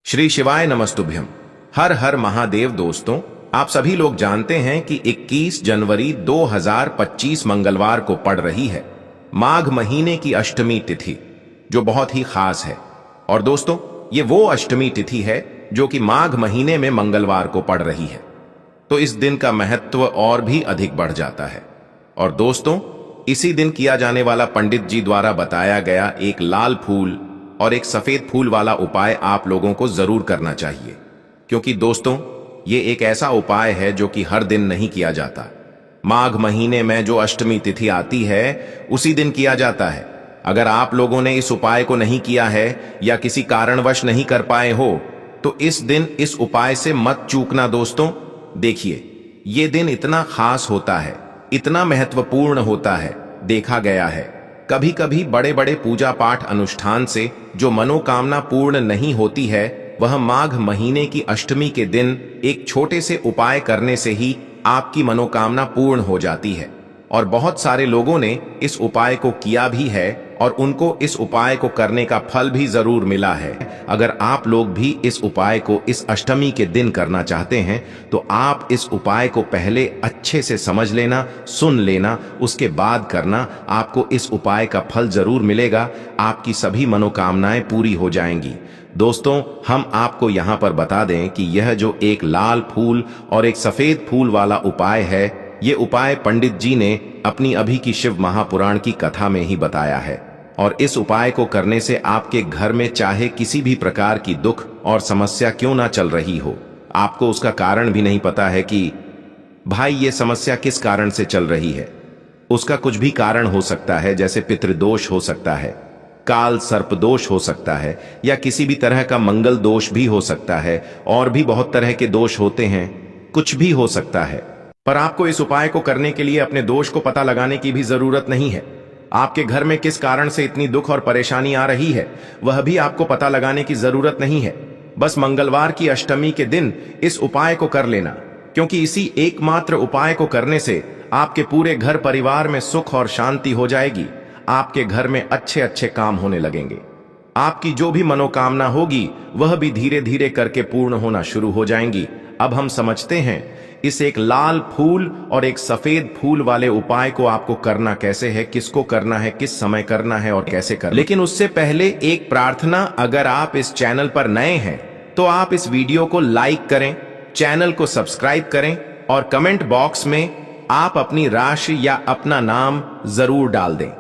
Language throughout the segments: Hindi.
श्री शिवाय नमस्तुभ्यम। हर हर महादेव। दोस्तों, आप सभी लोग जानते हैं कि 21 जनवरी 2025 मंगलवार को पड़ रही है माघ महीने की अष्टमी तिथि, जो बहुत ही खास है। और दोस्तों, ये वो अष्टमी तिथि है जो कि माघ महीने में मंगलवार को पड़ रही है, तो इस दिन का महत्व और भी अधिक बढ़ जाता है। और दोस्तों, इसी दिन किया जाने वाला पंडित जी द्वारा बताया गया एक लाल फूल और एक सफेद फूल वाला उपाय आप लोगों को जरूर करना चाहिए, क्योंकि दोस्तों, ये एक ऐसा उपाय है जो कि हर दिन नहीं किया जाता। माघ महीने में जो अष्टमी तिथि आती है उसी दिन किया जाता है। अगर आप लोगों ने इस उपाय को नहीं किया है या किसी कारणवश नहीं कर पाए हो तो इस दिन इस उपाय से मत चूकना। दोस्तों देखिए, ये दिन इतना खास होता है, इतना महत्वपूर्ण होता है। देखा गया है कभी कभी बड़े बड़े पूजा पाठ अनुष्ठान से जो मनोकामना पूर्ण नहीं होती है, वह माघ महीने की अष्टमी के दिन एक छोटे से उपाय करने से ही आपकी मनोकामना पूर्ण हो जाती है। और बहुत सारे लोगों ने इस उपाय को किया भी है और उनको इस उपाय को करने का फल भी जरूर मिला है। अगर आप लोग भी इस उपाय को इस अष्टमी के दिन करना चाहते हैं तो आप इस उपाय को पहले अच्छे से समझ लेना, सुन लेना, उसके बाद करना। आपको इस उपाय का फल जरूर मिलेगा, आपकी सभी मनोकामनाएं पूरी हो जाएंगी। दोस्तों, हम आपको यहां पर बता दें कि यह जो एक लाल फूल और एक सफेद फूल वाला उपाय है, ये उपाय पंडित जी ने अपनी अभी की शिव महापुराण की कथा में ही बताया है। और इस उपाय को करने से आपके घर में चाहे किसी भी प्रकार की दुख और समस्या क्यों ना चल रही हो, आपको उसका कारण भी नहीं पता है कि भाई ये समस्या किस कारण से चल रही है। उसका कुछ भी कारण हो सकता है, जैसे पितृदोष हो सकता है, काल सर्प दोष हो सकता है, या किसी भी तरह का मंगल दोष भी हो सकता है, और भी बहुत तरह के दोष होते हैं, कुछ भी हो सकता है। पर आपको इस उपाय को करने के लिए अपने दोष को पता लगाने की भी जरूरत नहीं है। आपके घर में किस कारण से इतनी दुख और परेशानी आ रही है, वह भी आपको पता लगाने की जरूरत नहीं है। बस मंगलवार की अष्टमी के दिन इस उपाय को कर लेना, क्योंकि इसी एकमात्र उपाय को करने से आपके पूरे घर परिवार में सुख और शांति हो जाएगी। आपके घर में अच्छे अच्छे काम होने लगेंगे। आपकी जो भी मनोकामना होगी वह भी धीरे धीरे करके पूर्ण होना शुरू हो जाएंगी। अब हम समझते हैं इस एक लाल फूल और एक सफेद फूल वाले उपाय को आपको करना कैसे है, किसको करना है, किस समय करना है और कैसे करना है। लेकिन उससे पहले एक प्रार्थना, अगर आप इस चैनल पर नए हैं तो आप इस वीडियो को लाइक करें, चैनल को सब्सक्राइब करें और कमेंट बॉक्स में आप अपनी राशि या अपना नाम जरूर डाल दें,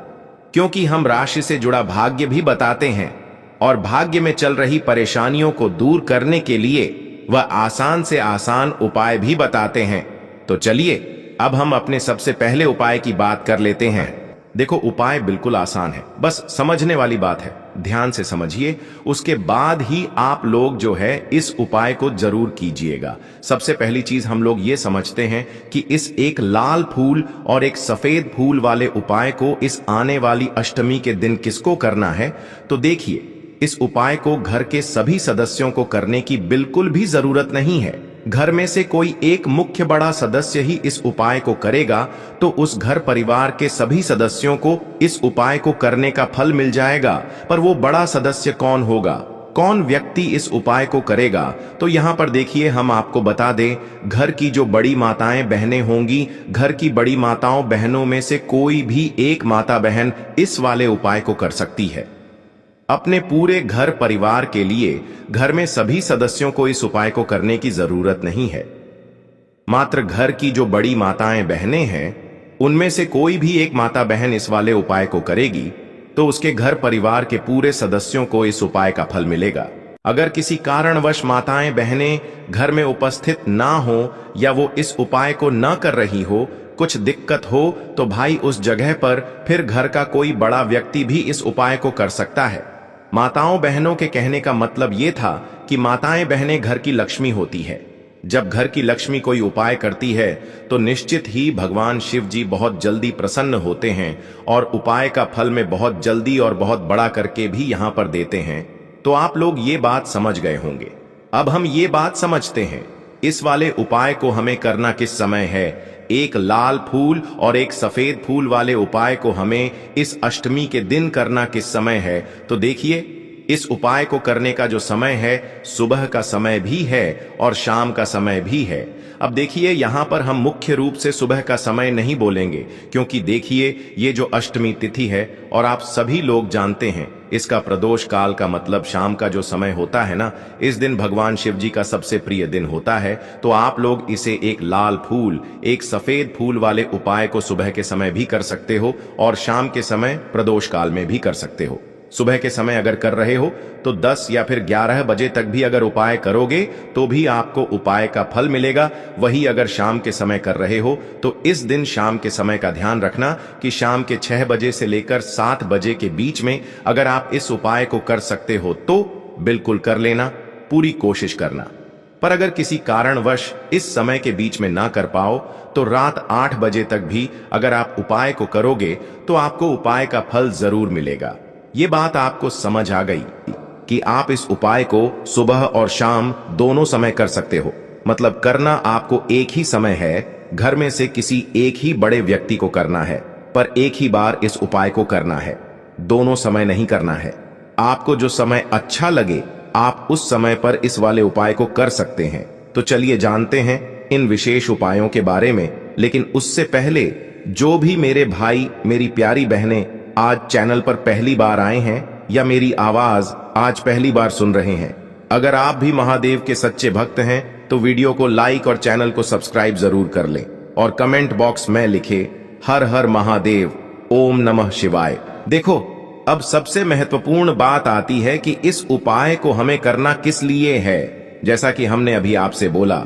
क्योंकि हम राशि से जुड़ा भाग्य भी बताते हैं और भाग्य में चल रही परेशानियों को दूर करने के लिए वह आसान से आसान उपाय भी बताते हैं। तो चलिए अब हम अपने सबसे पहले उपाय की बात कर लेते हैं। देखो, उपाय बिल्कुल आसान है, बस समझने वाली बात है। ध्यान से समझिए, उसके बाद ही आप लोग जो है इस उपाय को जरूर कीजिएगा। सबसे पहली चीज हम लोग ये समझते हैं कि इस एक लाल फूल और एक सफेद फूल वाले उपाय को इस आने वाली अष्टमी के दिन किसको करना है। तो देखिए, इस उपाय को घर के सभी सदस्यों को करने की बिल्कुल भी जरूरत नहीं है। घर में से कोई एक मुख्य बड़ा सदस्य ही इस उपाय को करेगा तो उस घर परिवार के सभी सदस्यों को इस उपाय को करने का फल मिल जाएगा। पर वो बड़ा सदस्य कौन होगा, कौन व्यक्ति इस उपाय को करेगा, तो यहाँ पर देखिए हम आपको बता दें, घर की जो बड़ी माताएं बहनें होंगी, घर की बड़ी माताओं बहनों में से कोई भी एक माता बहन इस वाले उपाय को कर सकती है। अपने पूरे घर परिवार के लिए घर में सभी सदस्यों को इस उपाय को करने की जरूरत नहीं है। मात्र घर की जो बड़ी माताएं बहनें हैं, उनमें से कोई भी एक माता बहन इस वाले उपाय को करेगी तो उसके घर परिवार के पूरे सदस्यों को इस उपाय का फल मिलेगा। अगर किसी कारणवश माताएं बहनें घर में उपस्थित ना हो या वो इस उपाय को न कर रही हो, कुछ दिक्कत हो, तो भाई उस जगह पर फिर घर का कोई बड़ा व्यक्ति भी इस उपाय को कर सकता है। माताओं बहनों के कहने का मतलब ये था कि माताएं बहनें घर की लक्ष्मी होती है। जब घर की लक्ष्मी कोई उपाय करती है तो निश्चित ही भगवान शिव जी बहुत जल्दी प्रसन्न होते हैं और उपाय का फल में बहुत जल्दी और बहुत बड़ा करके भी यहां पर देते हैं। तो आप लोग ये बात समझ गए होंगे। अब हम ये बात समझते हैं इस वाले उपाय को हमें करना किस समय है। एक लाल फूल और एक सफेद फूल वाले उपाय को हमें इस अष्टमी के दिन करना किस समय है। तो देखिए, इस उपाय को करने का जो समय है सुबह का समय भी है और शाम का समय भी है। अब देखिए यहां पर हम मुख्य रूप से सुबह का समय नहीं बोलेंगे, क्योंकि देखिए ये जो अष्टमी तिथि है और आप सभी लोग जानते हैं इसका प्रदोष काल का मतलब शाम का जो समय होता है ना, इस दिन भगवान शिव जी का सबसे प्रिय दिन होता है। तो आप लोग इसे एक लाल फूल, एक सफेद फूल वाले उपाय को सुबह के समय भी कर सकते हो और शाम के समय प्रदोष काल में भी कर सकते हो। सुबह के समय अगर कर रहे हो तो 10 या फिर 11 बजे तक भी अगर उपाय करोगे तो भी आपको उपाय का फल मिलेगा। वही अगर शाम के समय कर रहे हो तो इस दिन शाम के समय का ध्यान रखना कि शाम के 6 बजे से लेकर 7 बजे के बीच में अगर आप इस उपाय को कर सकते हो तो बिल्कुल कर लेना, पूरी कोशिश करना। पर अगर किसी कारणवश इस समय के बीच में ना कर पाओ तो रात 8 बजे तक भी अगर आप उपाय को करोगे तो आपको उपाय का फल जरूर मिलेगा। ये बात आपको समझ आ गई कि आप इस उपाय को सुबह और शाम दोनों समय कर सकते हो। मतलब करना आपको एक ही समय है, घर में से किसी एक ही बड़े व्यक्ति को करना है, पर एक ही बार इस उपाय को करना है, दोनों समय नहीं करना है। आपको जो समय अच्छा लगे आप उस समय पर इस वाले उपाय को कर सकते हैं। तो चलिए जानते हैं इन विशेष उपायों के बारे में। लेकिन उससे पहले जो भी मेरे भाई मेरी प्यारी बहनें आज चैनल पर पहली बार आए हैं या मेरी आवाज आज पहली बार सुन रहे हैं, अगर आप भी महादेव के सच्चे भक्त हैं तो वीडियो को लाइक और चैनल को सब्सक्राइब जरूर कर लें और कमेंट बॉक्स में लिखे हर हर महादेव, ओम नमः शिवाय। देखो अब सबसे महत्वपूर्ण बात आती है कि इस उपाय को हमें करना किस लिए है। जैसा कि हमने अभी आपसे बोला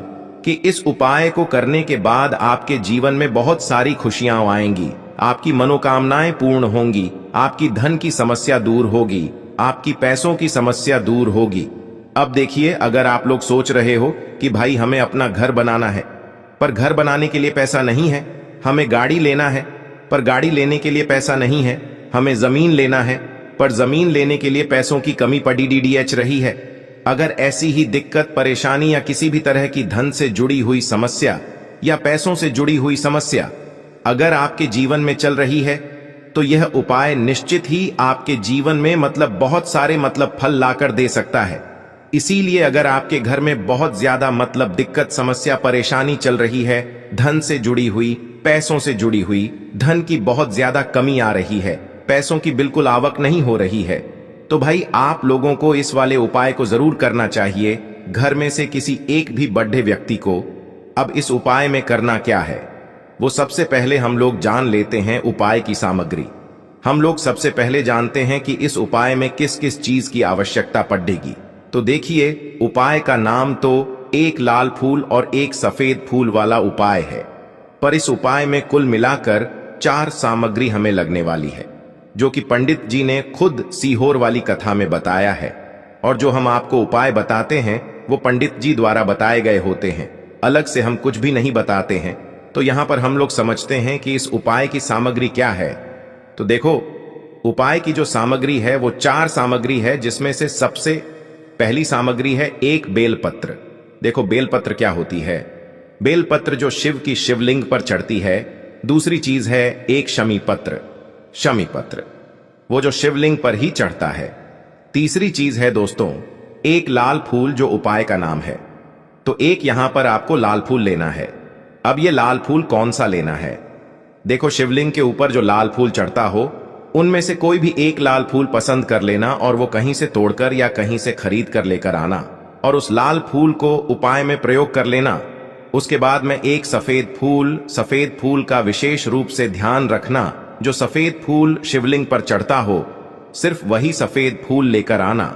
कि इस उपाय को करने के बाद आपके जीवन में बहुत सारी खुशियां आएंगी, आपकी मनोकामनाएं पूर्ण होंगी, आपकी धन की समस्या दूर होगी, आपकी पैसों की समस्या दूर होगी। अब देखिए अगर आप लोग सोच रहे हो कि भाई हमें अपना घर बनाना है पर घर बनाने के लिए पैसा नहीं है, हमें गाड़ी लेना है पर गाड़ी लेने के लिए पैसा नहीं है, हमें जमीन लेना है पर जमीन लेने के लिए पैसों की कमी पड़ी डीडीएच रही है। अगर ऐसी ही दिक्कत, परेशानी या किसी भी तरह की धन से जुड़ी हुई समस्या या पैसों से जुड़ी हुई समस्या अगर आपके जीवन में चल रही है तो यह उपाय निश्चित ही आपके जीवन में बहुत सारे फल लाकर दे सकता है। इसीलिए अगर आपके घर में बहुत ज्यादा दिक्कत, समस्या, परेशानी चल रही है, धन से जुड़ी हुई, पैसों से जुड़ी हुई, धन की बहुत ज्यादा कमी आ रही है, पैसों की बिल्कुल आवक नहीं हो रही है, तो भाई आप लोगों को इस वाले उपाय को जरूर करना चाहिए, घर में से किसी एक भी बड़े व्यक्ति को। अब इस उपाय में करना क्या है वो सबसे पहले हम लोग जान लेते हैं उपाय की सामग्री। हम लोग सबसे पहले जानते हैं कि इस उपाय में किस किस चीज की आवश्यकता पड़ेगी। तो देखिए उपाय का नाम तो एक लाल फूल और एक सफेद फूल वाला उपाय है, पर इस उपाय में कुल मिलाकर 4 सामग्री हमें लगने वाली है, जो कि पंडित जी ने खुद सीहोर वाली कथा में बताया है। और जो हम आपको उपाय बताते हैं वो पंडित जी द्वारा बताए गए होते हैं, अलग से हम कुछ भी नहीं बताते हैं। तो यहां पर हम लोग समझते हैं कि इस उपाय की सामग्री क्या है। तो देखो उपाय की जो सामग्री है वो 4 सामग्री है, जिसमें से सबसे पहली सामग्री है एक बेलपत्र। देखो बेलपत्र क्या होती है, बेलपत्र जो शिव की शिवलिंग पर चढ़ती है। दूसरी चीज है एक शमी पत्र, शमी पत्र वो जो शिवलिंग पर ही चढ़ता है। तीसरी चीज है दोस्तों एक लाल फूल जो उपाय का नाम है। तो एक यहां पर आपको लाल फूल लेना है। अब ये लाल फूल कौन सा लेना है, देखो शिवलिंग के ऊपर जो लाल फूल चढ़ता हो उनमें से कोई भी एक लाल फूल पसंद कर लेना और वो कहीं से तोड़कर या कहीं से खरीद कर लेकर आना और उस लाल फूल को उपाय में प्रयोग कर लेना। उसके बाद में एक सफेद फूल का विशेष रूप से ध्यान रखना, जो सफेद फूल शिवलिंग पर चढ़ता हो सिर्फ वही सफेद फूल लेकर आना,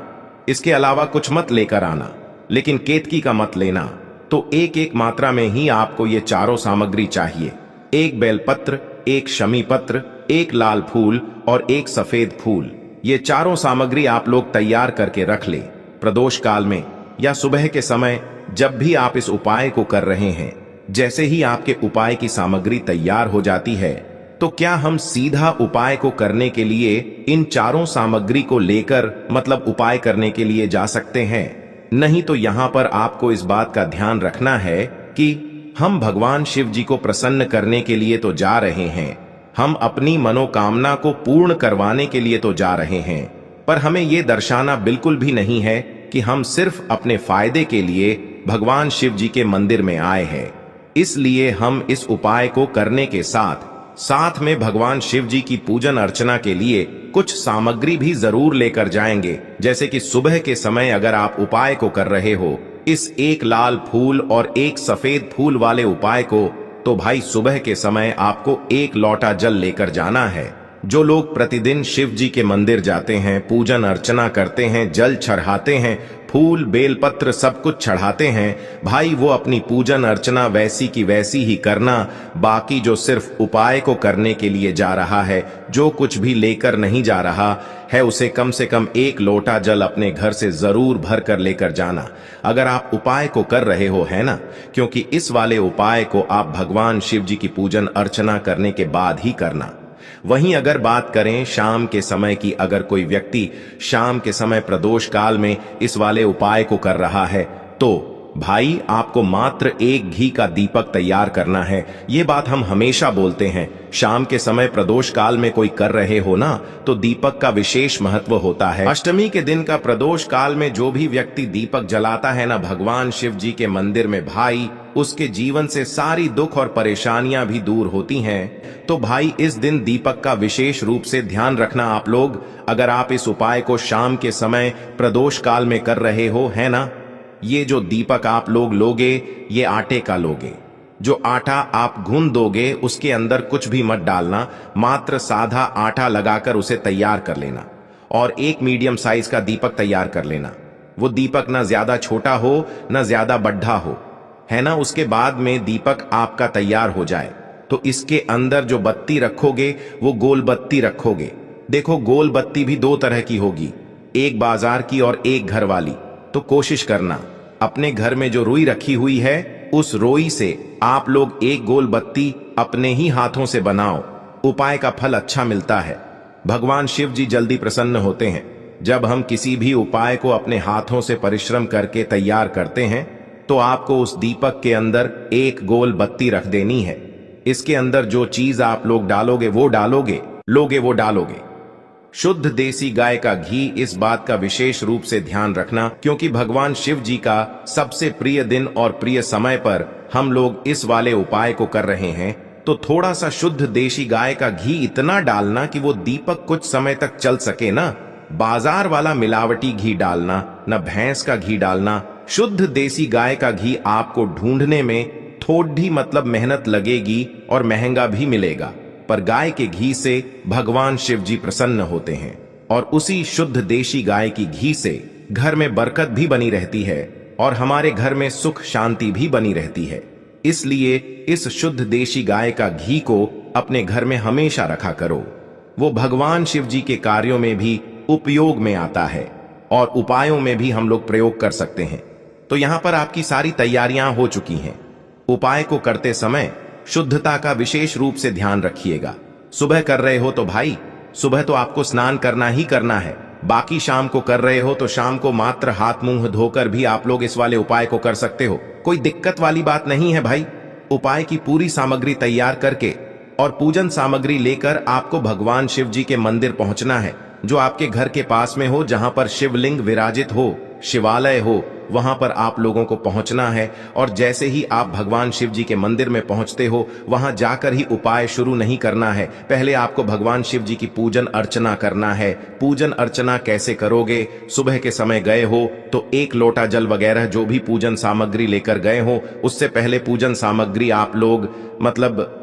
इसके अलावा कुछ मत लेकर आना, लेकिन केतकी का मत लेना। तो एक एक मात्रा में ही आपको ये चारों सामग्री चाहिए, एक बेलपत्र, एक शमी पत्र, एक लाल फूल और एक सफेद फूल। ये चारों सामग्री आप लोग तैयार करके रख ले। प्रदोष काल में या सुबह के समय जब भी आप इस उपाय को कर रहे हैं, जैसे ही आपके उपाय की सामग्री तैयार हो जाती है तो क्या हम सीधा उपाय को करने के लिए इन चारों सामग्री को लेकर उपाय करने के लिए जा सकते हैं? नहीं, तो यहां पर आपको इस बात का ध्यान रखना है कि हम भगवान शिव जी को प्रसन्न करने के लिए तो जा रहे हैं, हम अपनी मनोकामना को पूर्ण करवाने के लिए तो जा रहे हैं, पर हमें ये दर्शाना बिल्कुल भी नहीं है कि हम सिर्फ अपने फायदे के लिए भगवान शिव जी के मंदिर में आए हैं। इसलिए हम इस उपाय को करने के साथ साथ में भगवान शिव जी की पूजन अर्चना के लिए कुछ सामग्री भी जरूर लेकर जाएंगे। जैसे कि सुबह के समय अगर आप उपाय को कर रहे हो, इस एक लाल फूल और एक सफेद फूल वाले उपाय को, तो भाई सुबह के समय आपको एक लोटा जल लेकर जाना है। जो लोग प्रतिदिन शिव जी के मंदिर जाते हैं, पूजन अर्चना करते हैं, जल चढ़ाते हैं, फूल बेलपत्र सब कुछ चढ़ाते हैं, भाई वो अपनी पूजन अर्चना वैसी की वैसी ही करना। बाकी जो सिर्फ उपाय को करने के लिए जा रहा है, जो कुछ भी लेकर नहीं जा रहा है, उसे कम से कम एक लोटा जल अपने घर से जरूर भर कर लेकर जाना। अगर आप उपाय को कर रहे हो, है ना, क्योंकि इस वाले उपाय को आप भगवान शिव जी की पूजन अर्चना करने के बाद ही करना। वहीं अगर बात करें शाम के समय की, अगर कोई व्यक्ति शाम के समय प्रदोष काल में इस वाले उपाय को कर रहा है, तो भाई आपको मात्र एक घी का दीपक तैयार करना है। ये बात हम हमेशा बोलते हैं, शाम के समय प्रदोष काल में कोई कर रहे हो ना, तो दीपक का विशेष महत्व होता है। अष्टमी के दिन का प्रदोष काल में जो भी व्यक्ति दीपक जलाता है ना भगवान शिव जी के मंदिर में, भाई उसके जीवन से सारी दुख और परेशानियां भी दूर होती हैं। तो भाई इस दिन दीपक का विशेष रूप से ध्यान रखना आप लोग। अगर आप इस उपाय को शाम के समय प्रदोष काल में कर रहे हो, है ना, ये जो दीपक आप लोग लोगे, ये आटे का लोगे। जो आटा आप गूंद दोगे उसके अंदर कुछ भी मत डालना, मात्र साधा आटा लगाकर उसे तैयार कर लेना और एक मीडियम साइज का दीपक तैयार कर लेना। वो दीपक ना ज्यादा छोटा हो ना ज्यादा बड्ढा हो, है ना। उसके बाद में दीपक आपका तैयार हो जाए तो इसके अंदर जो बत्ती रखोगे वो गोल बत्ती रखोगे। देखो गोल बत्ती भी दो तरह की होगी, एक बाजार की और एक घर वाली। तो कोशिश करना अपने घर में जो रुई रखी हुई है, उस रुई से आप लोग एक गोल बत्ती अपने ही हाथों से बनाओ। उपाय का फल अच्छा मिलता है, भगवान शिव जी जल्दी प्रसन्न होते हैं। जब हम किसी भी उपाय को अपने हाथों से परिश्रम करके तैयार करते हैं, तो आपको उस दीपक के अंदर एक गोल बत्ती रख देनी है। इसके अंदर जो चीज आप लोग डालोगे वो डालोगे। शुद्ध देसी गाय का घी, इस बात का विशेष रूप से ध्यान रखना, क्योंकि भगवान शिव जी का सबसे प्रिय दिन और प्रिय समय पर हम लोग इस वाले उपाय को कर रहे हैं। तो थोड़ा सा शुद्ध देसी गाय का घी इतना डालना कि वो दीपक कुछ समय तक चल सके ना। बाजार वाला मिलावटी घी डालना, न भैंस का घी डालना। शुद्ध देसी गाय का घी आपको ढूंढने में थोड़ी मतलब मेहनत लगेगी और महंगा भी मिलेगा, पर गाय के घी से भगवान शिव जी प्रसन्न होते हैं और उसी शुद्ध देशी गाय की घी से घर में बरकत भी बनी रहती है और हमारे घर में सुख शांति भी बनी रहती है। इसलिए इस शुद्ध देशी गाय का घी को अपने घर में हमेशा रखा करो। वो भगवान शिव जी के कार्यों में भी उपयोग में आता है और उपायों में भी हम लोग प्रयोग कर सकते हैं। तो यहां पर आपकी सारी तैयारियां हो चुकी हैं। उपाय को करते समय शुद्धता का विशेष रूप से ध्यान रखिएगा। सुबह कर रहे हो तो भाई सुबह तो आपको स्नान करना ही करना है। बाकी शाम को कर रहे हो तो शाम को मात्र हाथ मुंह धोकर भी आप लोग इस वाले उपाय को कर सकते हो। कोई दिक्कत वाली बात नहीं है भाई। उपाय की पूरी सामग्री तैयार करके और पूजन सामग्री लेकर आपको भगवान शिव जी के मंदिर पहुंचना है, जो आपके घर के पास में हो, जहां पर शिवलिंग विराजित हो, शिवालय हो, वहां पर आप लोगों को पहुंचना है। और जैसे ही आप भगवान शिव जी के मंदिर में पहुंचते हो, वहां जाकर ही उपाय शुरू नहीं करना है। पहले आपको भगवान शिव जी की पूजन अर्चना करना है। पूजन अर्चना कैसे करोगे? सुबह के समय गए हो तो एक लोटा जल वगैरह जो भी पूजन सामग्री लेकर गए हो, उससे पहले पूजन सामग्री आप लोग मतलब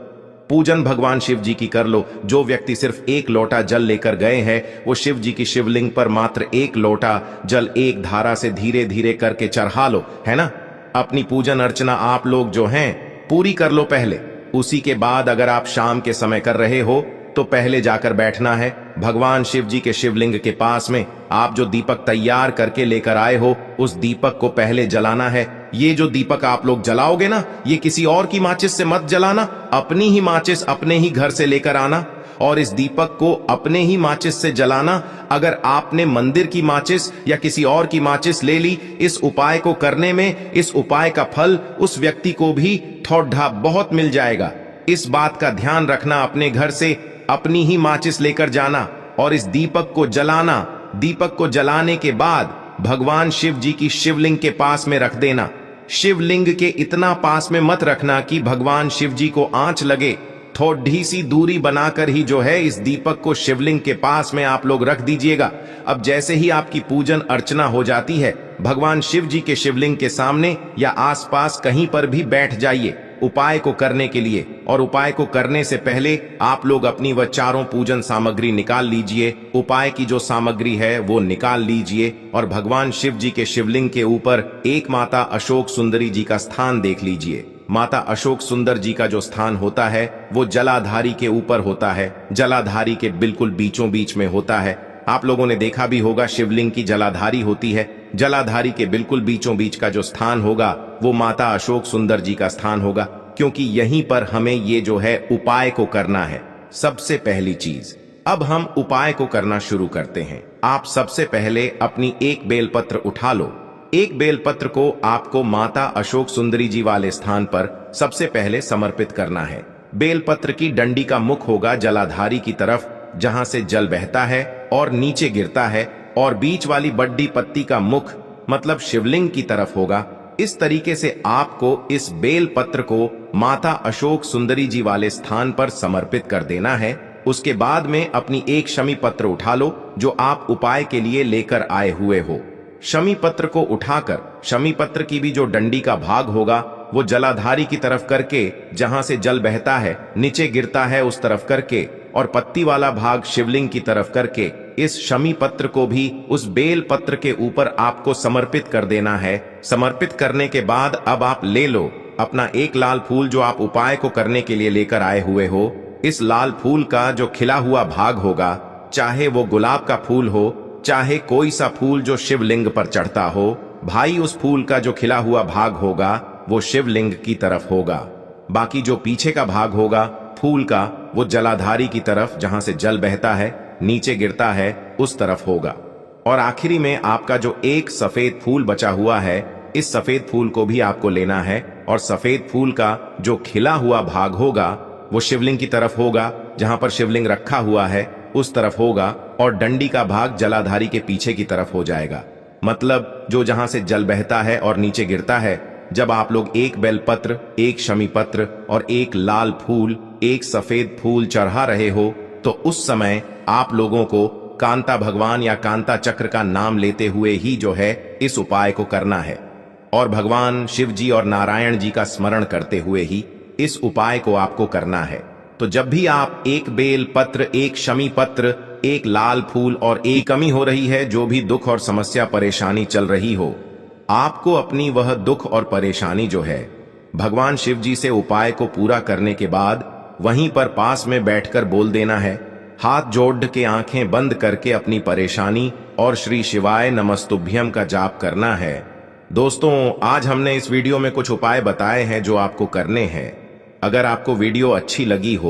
पूजन भगवान शिव जी की कर लो। जो व्यक्ति सिर्फ एक लोटा जल लेकर गए हैं, वो शिव जी की शिवलिंग पर मात्र एक लोटा जल एक धारा से धीरे धीरे करके चढ़ा लो, है ना। अपनी पूजन अर्चना आप लोग जो हैं पूरी कर लो पहले। उसी के बाद अगर आप शाम के समय कर रहे हो तो पहले जाकर बैठना है भगवान शिव जी के शिवलिंग के पास में। आप जो दीपक तैयार करके लेकर आए हो, उस दीपक को पहले जलाना है। ये जो दीपक आप लोग जलाओगे ना, ये किसी और की माचिस से मत जलाना, अपनी ही माचिस अपने ही घर से लेकर आना और इस दीपक को अपने ही माचिस से जलाना। अगर आपने मंदिर की माचिस या किसी और की माचिस ले ली, इस उपाय को करने में इस उपाय का फल उस व्यक्ति को भी थोड़ा बहुत मिल जाएगा। इस बात का ध्यान रखना, अपने घर से अपनी ही माचिस लेकर जाना और इस दीपक को जलाना। दीपक को जलाने के बाद भगवान शिव जी की शिवलिंग के पास में रख देना। शिवलिंग के इतना पास में मत रखना कि भगवान शिव जी को आंच लगे। थोड़ी सी दूरी बनाकर ही जो है इस दीपक को शिवलिंग के पास में आप लोग रख दीजिएगा। अब जैसे ही आपकी पूजन अर्चना हो जाती है, भगवान शिव जी के शिवलिंग के सामने या आसपास कहीं पर भी बैठ जाइए उपाय को करने के लिए। और उपाय को करने से पहले आप लोग अपनी वह चारों पूजन सामग्री निकाल लीजिए। उपाय की जो सामग्री है वो निकाल लीजिए और भगवान शिव जी के शिवलिंग के ऊपर एक माता अशोक सुंदरी जी का स्थान देख लीजिए। माता अशोक सुंदर जी का जो स्थान होता है वो जलाधारी के ऊपर होता है, जलाधारी के बिल्कुल बीचों बीच में होता है। आप लोगों ने देखा भी होगा शिवलिंग की जलाधारी होती है। जलाधारी के बिल्कुल बीचों बीच का जो स्थान होगा वो माता अशोक सुंदर जी का स्थान होगा, क्योंकि यहीं पर हमें ये जो है उपाय को करना है। सबसे पहली चीज, अब हम उपाय को करना शुरू करते हैं। आप सबसे पहले अपनी एक बेलपत्र उठा लो। एक बेलपत्र को आपको माता अशोक सुंदरी जी वाले स्थान पर सबसे पहले समर्पित करना है। बेलपत्र की डंडी का मुख होगा जलाधारी की तरफ, जहां से जल बहता है और नीचे गिरता है, और बीच वाली बड्डी पत्ती का मुख मतलब शिवलिंग की तरफ होगा। इस तरीके से आपको इस बेलपत्र को माता अशोक सुंदरी जी वाले स्थान पर समर्पित कर देना है। उसके बाद में अपनी एक शमी पत्र उठा लो जो आप उपाय के लिए लेकर आए हुए हो। शमी पत्र को उठाकर शमी पत्र की भी जो डंडी का भाग होगा वो जलाधारी की तरफ करके, जहां से जल बहता है नीचे गिरता है उस तरफ करके, और पत्ती वाला भाग शिवलिंग की तरफ करके इस शमी पत्र को भी उस बेल पत्र के ऊपर आपको समर्पित कर देना है। समर्पित करने के बाद अब आप ले लो अपना एक लाल फूल जो आप उपाय को करने के लिए लेकर आए हुए हो। इस लाल फूल का जो खिला हुआ भाग होगा, चाहे वो गुलाब का फूल हो, चाहे कोई सा फूल जो शिवलिंग पर चढ़ता हो, भाई उस फूल का जो खिला हुआ भाग होगा वो शिवलिंग की तरफ होगा। बाकी जो पीछे का भाग होगा फूल का वो जलाधारी की तरफ, जहां से जल बहता है नीचे गिरता है उस तरफ होगा। और आखिरी में आपका जो एक सफेद फूल बचा हुआ है, इस सफेद फूल को भी आपको लेना है और सफेद फूल का जो खिला हुआ भाग होगा वो शिवलिंग की तरफ होगा, जहां पर शिवलिंग रखा हुआ है उस तरफ होगा, और डंडी का भाग जलाधारी के पीछे की तरफ हो जाएगा। मतलब जो जहां से जल बहता है और नीचे गिरता है। जब आप लोग एक बेलपत्र, एक शमी पत्र और एक लाल फूल, एक सफेद फूल चढ़ा रहे हो, तो उस समय आप लोगों को कांता भगवान या कांता चक्र का नाम लेते हुए ही जो है इस उपाय को करना है, और भगवान शिव जी और नारायण जी का स्मरण करते हुए ही इस उपाय को आपको करना है। तो जब भी आप एक बेल पत्र, एक शमी पत्र, एक लाल फूल और एक कमी हो रही है, जो भी दुख और समस्या परेशानी चल रही हो, आपको अपनी वह दुख और परेशानी जो है भगवान शिव जी से उपाय को पूरा करने के बाद वहीं पर पास में बैठकर बोल देना है। हाथ जोड़ के आंखें बंद करके अपनी परेशानी और श्री शिवाय नमस्तुभ्यम का जाप करना है। दोस्तों, आज हमने इस वीडियो में कुछ उपाय बताए हैं जो आपको करने हैं। अगर आपको वीडियो अच्छी लगी हो